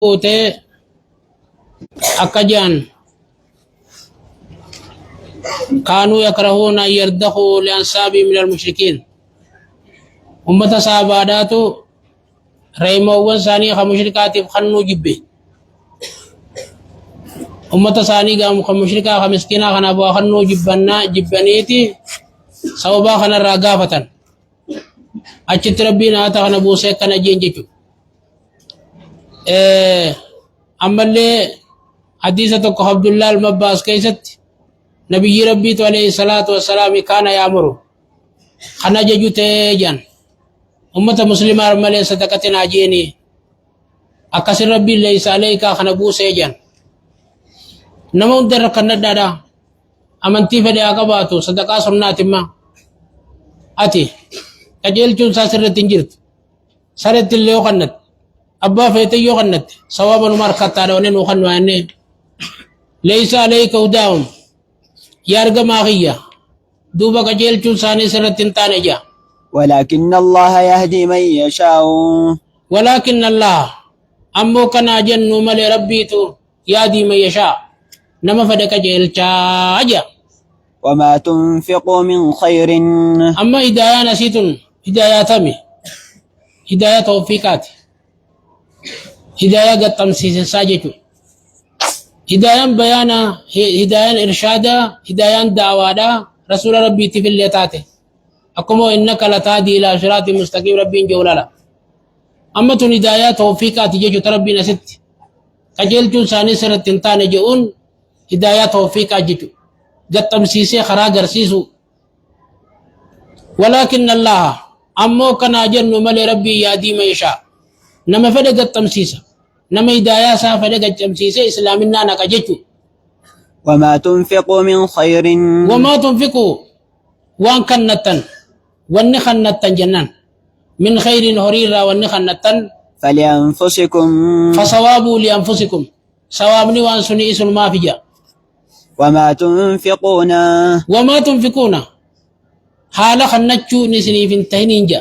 قوتي أكجان كانوا يكرهون أن يردخوا لأنساب من المشركين أمة صحاباتو ريمو ثاني خمشركات خنو جبه أمة ثاني قام خمشركا خمسكينا خنابوا خنو جبنا جبنيتي سوبا خنا راغافة أجت ربنا آتا خنبو سيكنا جينجيكو أما اللي حديثة عبد الله المباس كيست نبي ربي عليه الصلاة والسلام كان يأمر خنا ججو تيجان أمة مسلمة رمالي صدقتنا جيني أكسر ربي ليس عليك خنبو سيجان نمو در كنا دادا أمنتي فدي أقباتو صدقاء سنات ما أتي كجيل چون ساسر تنجرت سرت اللي يقنت أبا فيتي يقنت سوابا نمار خطارة ونين وخنو عني ليس عليك وداهم يارغ ماغية دوبا كجيل چون ساني سرت تنتاني جا ولكن الله يهدي من يشاء ولكن الله أمو كنا جنو ملي ربيتو يهدي من يشاء نما فدك جيل چاجا وما تنفقوا من خير أما هدايا نسيتن هدايا تمي هدايا توفيقات هدايا قد تمسيس ساجتو هدايا بيانا هدايا إرشادا هدايا دعوادا رسول ربي تفل لتاته أكمو إنك لتهدي إلى صراط مستقيم ربي جولالا أما تن هدايا توفيقات جيجو تربي نسيت كجيل ساني سرت تنتاني جئون هدايا توفيقات جيجو قد تمسيسي خرا غرسيسو ولكن الله أمو كنا جن ملي ربي يهدي من يشاء نما فدق التمسيسة نما هدايا سا فدق التمسيسة إسلامنا نكجتو وما تنفقوا من خير وما تنفقوا وان كنتن وان خنتن جنان من خير هريرا وان خنتن فلأنفسكم فصوابوا لأنفسكم صوابني وان سني اسم ما فيجا وما تنفقون حال خنتشو نسني في انتهنين جا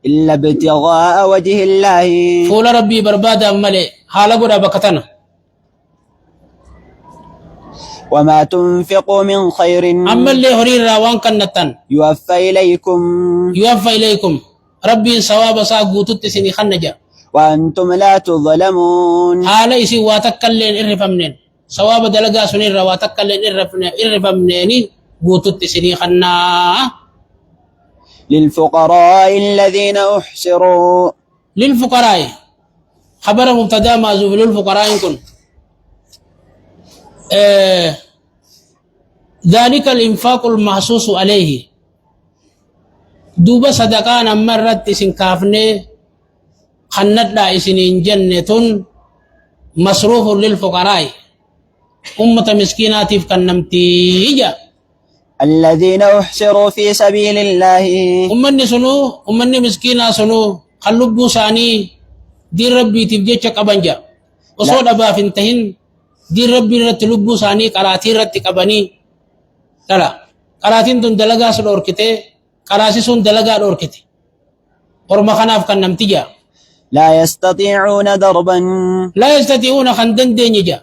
إلا ابتغاء وجه الله فول ربي بربادا ملي حال قد بكتنا وما تنفقوا من خير أما اللي هرير راوان كنتن يوفى إليكم ربي ثواب ساقوتو تسني خنجا وأنتم لا تظلمون حال إسي واتكلين إرفمنين ثواب دلقا سنين واتكلين إرفمنين قوتو تسني خنا للفقراء الذين أحسروا للفقراء خبر مبتدا معذوف للفقراء كن ذلك الإنفاق المحسوس عليه دوبا صدقانا مرت اسن كافني خنت لا اسن جنة مصروف للفقراء أمة مسكينات كنمتي الذين أحسروا في سبيل الله أمني مسكينة سنو خلبو ساني دي ربي تبجيش قبنجا وصود أبا فنتهن دي ربي رتلبو ساني قراتي رت قبني تلا قراتين تن دلغا سلور كته قراسي سن دلغا دور كته ورما خناف كنمتيجا لا يستطيعون خندن دينجا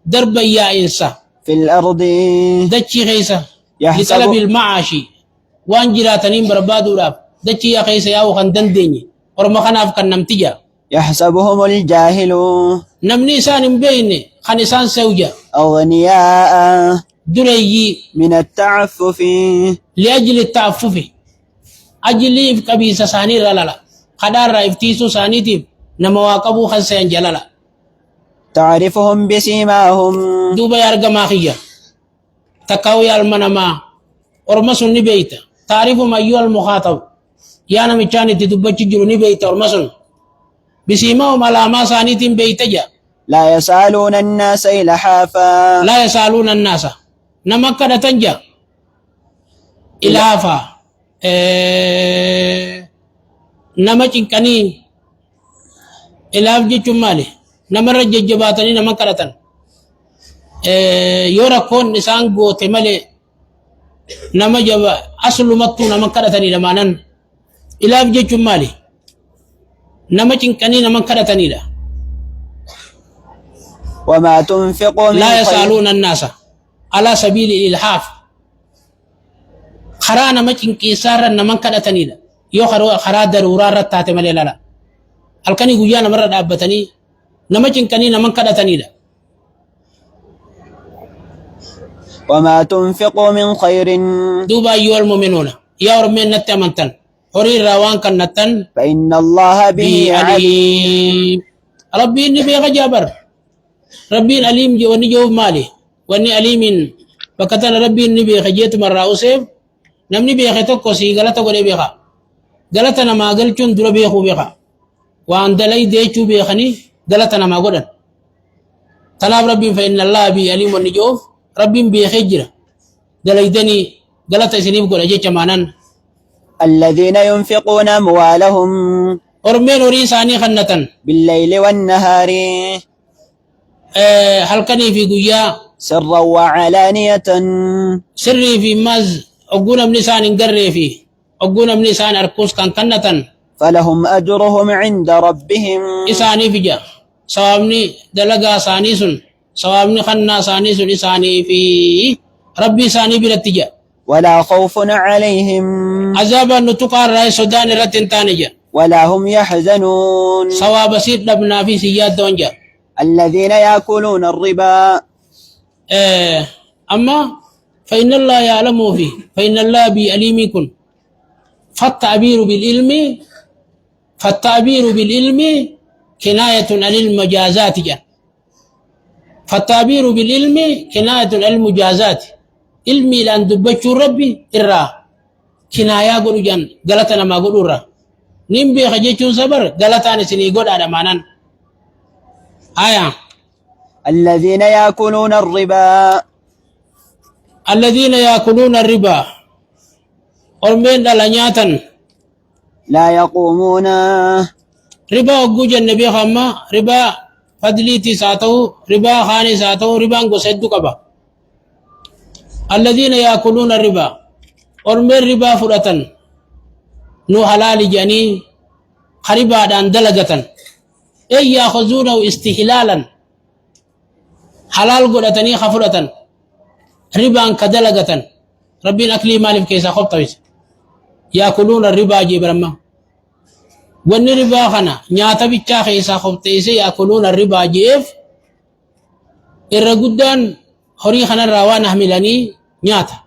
دربا يا إنسا في الأرض دتشي خيسا لطلب المعاش وان جراتنين بربادو راب دتشي يا خيسا ياو خندن ديني ورما خناف كنمتيجا يحسبهم الجاهل نمني سان بيني خنسان سوجا أغنياء دريي من التعفف لأجل التعفف أجل كبيسة ساني رلالا خدار رايفتيسو ساني تيب نمواقبو خنسان جلالا تعرفهم بسيماهم دوبا يارغا ماخية تكاوي المنما ورمسون نبيت تعرفهم أيها المخاطب يانا ميشاني تدوبا تجرو نبيت ورمسون بسيماهم على ما ساني تيب بيتجا لا يسألون الناس إلحافا نمكة تنجا إلافا نمكين كنين إلاف جيشو مالي نمر ججباتني نمكة تن يورا كون نسان قوتي مالي نمجب أصل مطو نمكة تني لمانن إلاف جيشو مالي نمكين كنين نمكة تني وما تنفقوا من لا خير يسألون الناس على سبيل الإلحاف خرانا مچن كيسارا نمن كدتني لا يو خرا ضرورة رتات ملي لا الكني غيا نمر دابتني نمچن كني نمن كدتني لا وما تنفقوا من خير دوبا أيها المؤمنون يا رب من نتمنتن هوري روان كان نتن فإن الله به عليم. عليم ربي إني بيغ جابر ربي عليم وني جوب مالي وني عليم فكتن ربي إني بيغ جيت مرة أوسيف نمني بيغ توكو سي غلطة قولي بيغ غلطة نما قلتون دول بيغو بيغ وان دلي ديچو بيغني غلطة نما قولن طلاب ربي فإن الله بي عليم وني جوب ربي بيغ جرا دلي دني غلطة سنيب قول أجيچ مانان الذين ينفقون أموالهم ورمين وري ثاني خنتن بالليل والنهار halkanii fi guyyaa سرا وعلانية sirrii fi maaz ogguu namni isaan hin garree fi ogguu namni isaan arkuus kan kannatan فلهم أجرهم عند ربهم isaaniif ija sawaabni dalagaa isaanii sun sawaabni kannaa isaanii sun isaanii fi rabbi isaanii biratti ija ولا خوف عليهم azaabaan nutu qaarraa sodaan irratti hin taane ija ولا هم يحزنون sawaaba siit dhabnaa fi siyyaaddoon ija الذين يأكلون الربا أما فإن الله يعلم فيه فإن الله بأليم كن فالتعبير بالعلم كناية عن المجازات جا فالتعبير بالعلم كناية عن المجازات علمي لأن دبتش ربي إرى كناية قلو جان غلطنا ما قلو را نمبي خجيشون صبر غلطاني سني قد على مانان آية الذين يأكلون الربا الذين يأكلون الربا أرمين دلنياتا لا يقومون ربا وجوج النبي خما ربا فضليتي ساتو ربا خاني ساتو ربا انكو سدو قبا الذين يأكلون الربا أرمين ربا فرطا نو حلال جاني خربا دان دلغتا أي يأخذونه استحلالا حلال قدتني خفرة ربا كدلغة ربنا أكلي مالف كيسا خب طويس يأكلون الربا جيب رمى وان ربا خنا نياتا بيچا خيسا خب تيسي يأكلون الربا جيف الرقودان هوري خنا روان أحملاني نياتا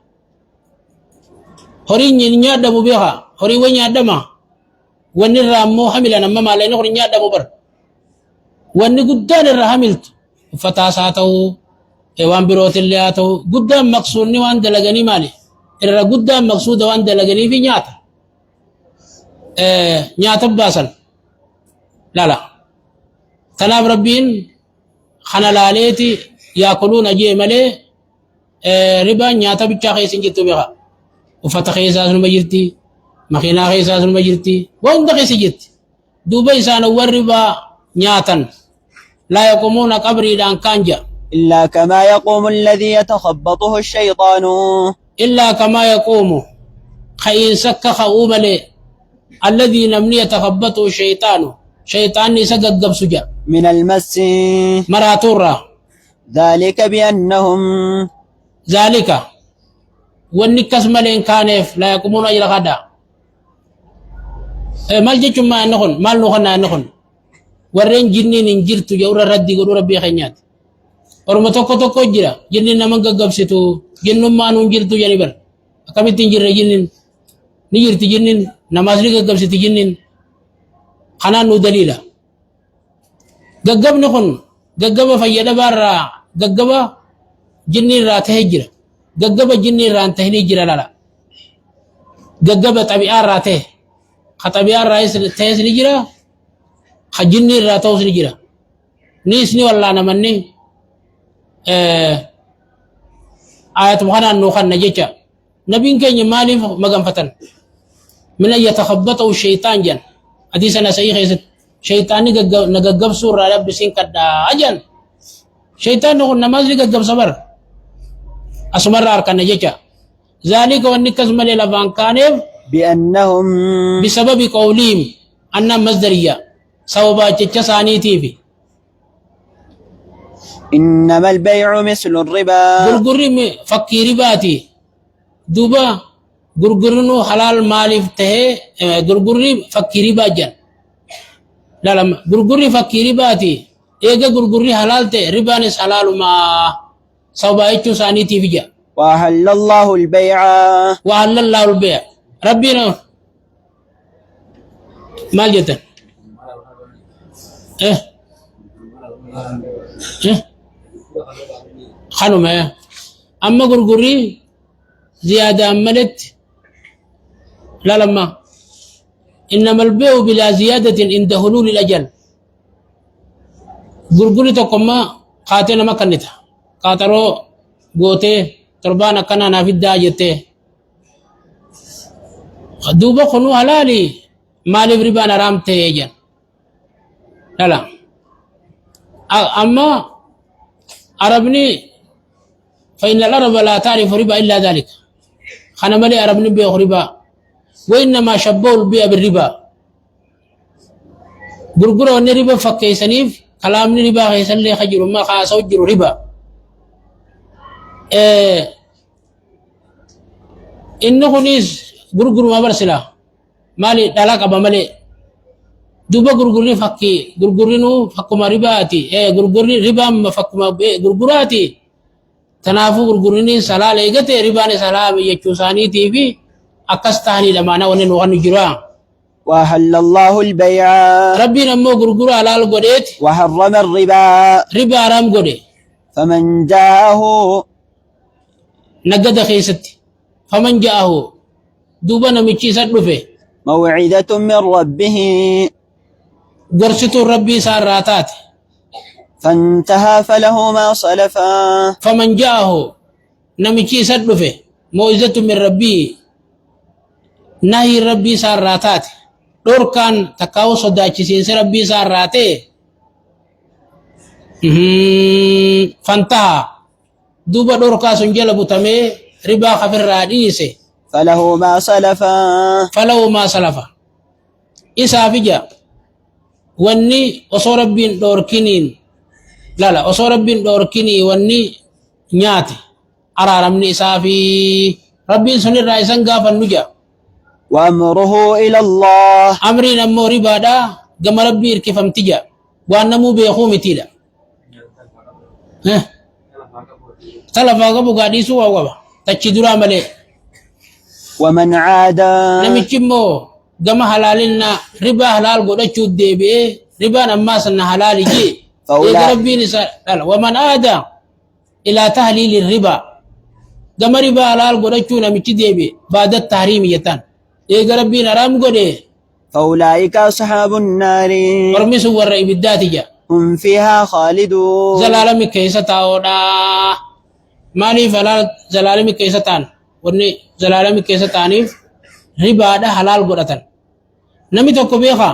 هوري نيات دمو بيخا هوري ونيات دما وان الرامو حملان أمام علينا هوري نيات دمو بر وان قدان الرحملت فتاسا ta'uu waan birootillee haa ta'u guddaan maqsuudni waan dalaganii maali irra guddaan maqsuuda waan dalaganii fi nyaata baasan lala tanaaf rabbiin kana laaleeti yaakuluuna jee malee ribaan nyaata bichaa keessa hin jirtu beeka uffata keessaa sunuma jirti makiinaa keessaa sunuma jirti waan hunda keessa jirti duuba isaanowwan ribaa nyaatan لا يقومون قبري لان كانجا إلا كما يقوم الذي يتخبطه الشيطان إلا كما يقوم خين سك خوم لي الذي نمني يتخبطه الشيطان شيطان سقق سجا من المس مراتورا ذلك بأنهم ذلك والنكس ملين كانف لا يقومون إلى غدا مال جيتم ما نخن مال نخن warreen jinniin hin jirtu jawra raddi godhu rabbii keenyaati orma tokko jira jinniin nama gaggabsitu jinnummaan hin jirtu jani bar akkamitti hin jirre jinniin ni jirti jinniin namaas ni gaggabsiti jinniin kanaan nu daliila gaggabni kun gaggaba fayyadabaarraa gaggaba jinniirraa tahee jira gaggaba jinniirraa hin tahinii jira lala gaggaba xabi'aarraa tahe ka xabi'aarraa tahes ni jira خجني راتوس نجرا نيسني والله نمني آيات مخانا نوخان نجيشا نبين كي مالي مغان فتن من أن يتخبطه الشيطان جن حديثنا سيخ يسد شيطاني نغغب سورة رب سين كدا أجن شيطان نقول نماز نغغب صبر أسمر أركان نجيشا ذلك والنكز ملي لفان كانف بأنهم بسبب قولهم أن مصدرية سوبا چچا ثاني تي في إنما البيع مثل الربا غرغري فكي رباتي دوبا غرغرنو حلال مالف ته غرغري فكي ربا جن لا لما غرغري فكي رباتي ايغا غرغري حلال ته ربانس حلال ما صوبايچو ساني تي فيجا وأحل الله البيع وحل الله البيع ربنا مال جتن ايه ايه خانو ما اما غرغري زيادة أملت لا لما إنما البيع بلا زيادة عند حلول الأجل غرغري تقوم قاتل ما كنتها قاتلو غوتي تربانا كنا نافد داجته دوبا خنو حلالي مالي بريبان رام تيجن لا أما عربني فإن العرب لا تعرف ربا إلا ذلك خنا ملي عربني بيع ربا وإنما شبهوا البيع بالربا غرغرو ان ربا فكي سنيف كلامني ربا خيسن لي خجر ما خاصو جر ربا إنه نيس غرغرو ما برسلا مالي دلاك أبا مالي دوبا غرغرني فكي غرغرنو فكما رباتي غرغرني ربا ما فكما غرغراتي تنافو غرغرني سلال ايغته رباني سلام يچوساني تي في اكستاني لمانا ونن وغن جرا وأحل الله البيع ربي نمو غرغر حلال غديت وحرم الربا ربا حرام غدي فمن جاءه نجد خيست فمن جاءه دوبا نمچي سدفه موعظة من ربه غرستو ربي ساراتات فانتهى فله ما صلفا فمن جاءه نمچي سدفه موعظة من ربي نهي ربي ساراتات دوركان تكاو صداچي سين ربي ساراته فانتهى دوبا دوركا سنجل بوتامي ربا خفر راديسه فله ما سلفا فلو ما سلفا إسا فيجا واني أصور ربين دوركينين لا أصور ربين دوركيني واني نياتي أرارمني إسا في ربين سنير رئيسان غافا نجا وأمره إلى الله أمري نمو ربادا قم ربي إركفم تجا وأنمو بيخوم تيدا سلفا قبو قاديسو وقبا تجدرا ملي ومن عاد نمچمو gama halalina riba halal godachuu deebi'e ribaan ammaa sanna halali jee eega rabbiin isa dhala waman aada ilaa tahliili riba gama riba halal godachuu namichi deebi'e baada tahriimi jettaan eega rabbiin haraam godhe فأولئك أصحاب النار ormisu warra ibiddaati jaa هم فيها خالدون zalaalami keessa taa'oodha maaliif halal zalaalami keessa ta'an wanni zalaalami keessa ta'aniif ribaadha halal godhatan nami tokko beeka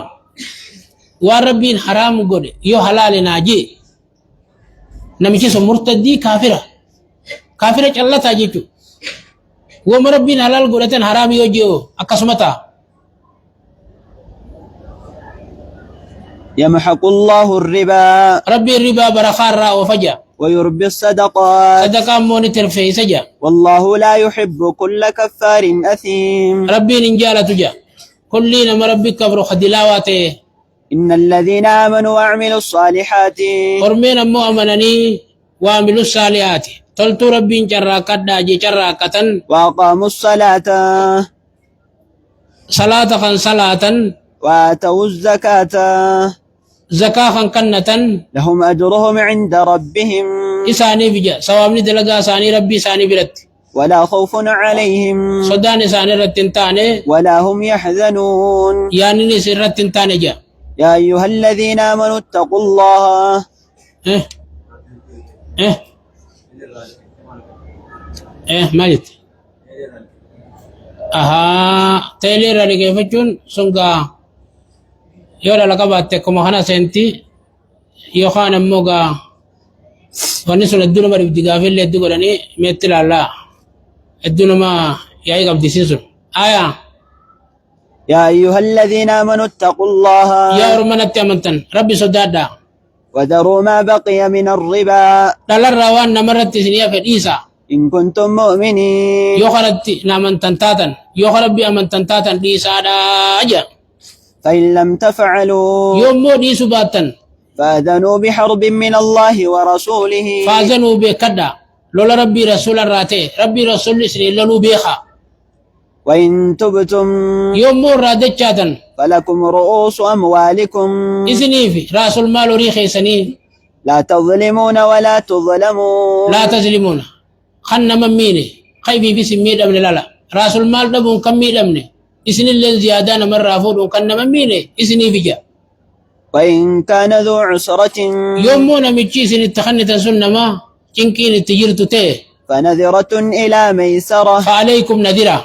waan rabbiin haraam godhe yoo halaale naaje namichi sun murtaddii kaafira callataa jechu wama rabbiin halal godhatan haraam yoo jeo akkasuma ta'a يمحق الله الربا rabbi riba barakarraa ofaja ويربي الصدقات صدقا موني ترفي سجا والله لا يحب كل كفار أثيم ربي نجالة تجا كلنا مربي كبر خدلاواته إن الذين آمنوا وعملوا الصالحات ورمينا مؤمنني وعملوا الصالحات تلتو ربي جراكت داجي جراكة وأقاموا الصلاة صلاة خان صلاة وآتوا الزكاة زكاة خان كنة لهم أجرهم عند ربهم إساني بجا سوامني دلقا ساني ربي ساني برت ولا خوف عليهم صداني ساني رتنتاني ولا هم يحزنون يعني نسي رتنتاني جا يا أيها الذين آمنوا اتقوا الله إيه إيه إيه مالت أها تيلي رالي كيفتشون سنقا يولا لقبات كما خنا سنتي يوخان موغا ونسون الدنيا ما بدي غافل لي دغ راني متل الله الدنيا ما ياي قبدي سيسون آية يا أيها الذين آمنوا اتقوا الله يا رمنا تمنتن ربي سدادا وذروا ما بقي من الربا دلر روان نمرت سنيا في إيسا إن كنتم مؤمنين يخرت نامن تنتاتن يخرب بأمن تنتاتن إيسا دا أجا فإن لم تفعلوا يوم مو ديسو باتن فآذنوا بحرب من الله ورسوله فازنوا بكدا لولا ربي رسول الراتي ربي رسول سني لولو بيخا وإن تبتم يوم مو رادتشاتن فلكم رؤوس أموالكم إسني في رأس المال ريخي سني لا تظلمون ولا تظلمون لا تظلمون خنا مميني خيبي في سمي دمن لا رأس المال دبون كمي دمني إسني اللي زيادة نمر رافود وكنا مميني إسني في جا وإن كان ذو عسرة يوم مو نمتشي سني تخني تنسلنا ما كنكين التجيرتو تيه فنذرة إلى ميسرة فعليكم نذرة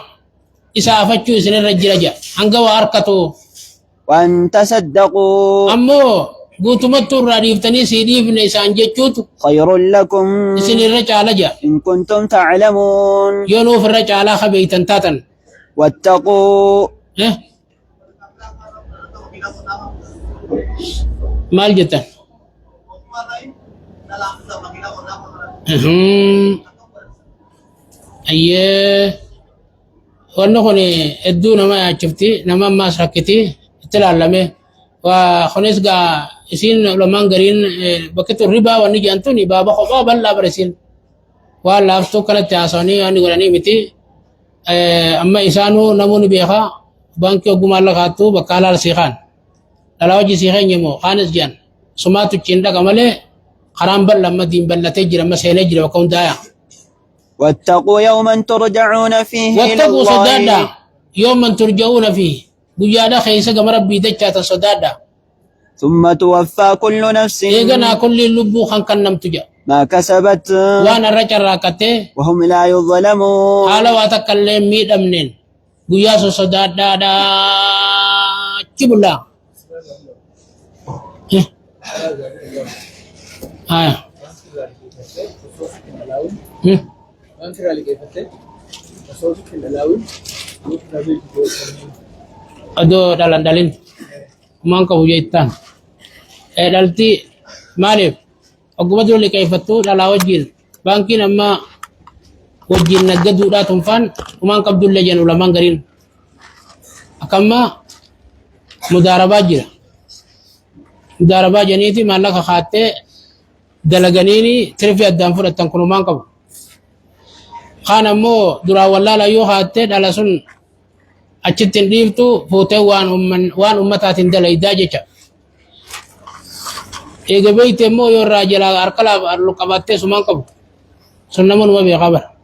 إسا أفتشو سني الرجل جا هنقوا أركتو وأن تصدقوا أمو قوتو متو راديفتني سيديف نيسان جيتشوتو خير لكم سني الرجال جا إن كنتم تعلمون يونو في الرجال خبيتن تاتن واتقوا إيه مال جتن أيه ونخوني الدو نما شفتي نما ما سركتي تلالمه وخنيس غا اسين لمان غرين بكت الربا ونجي انتوني بابا خبا بلا برسين ولا افتو كانت تاسوني اني غراني متي اما اسانو نمون بيخا بانكو غمال خاتو بكالال سيخان دلاوجي سيخان يمو خانس جان سماتو چندا كمله حرام بل لما دين بل تجرى مسيله جرى وكون دايا واتقوا يوما ترجعون فيه إلى واتقوا صدادا الله يوما ترجعون فيه بجادا خيسا كما ربي دجاتا صدادا ثم توفى كل نفس إيغنا كل اللبو خان كنم تجا ما كسبت وانا رجع راكته وهم لا يظلمون حالا واتكلم ميد امنين بياسو صدادا دا كبلا آه Aduh dalan-dalin kumang kahujaitan dalti malif aku betul li kaifatu dalawajil bangkin amma wajil nagadu da tumfan kumang kabdul lajan ulama garin akamma mudaraba janiti malaka khate dalaganini trifi addam furatan kunumang kabu kana mo dura wallala yo khate dalasun achitin diftu fote wan ummatatin dalai dajecha ege beite mo yo rajala arkala arlu kabate suman kabu sunnamun wa bi khabar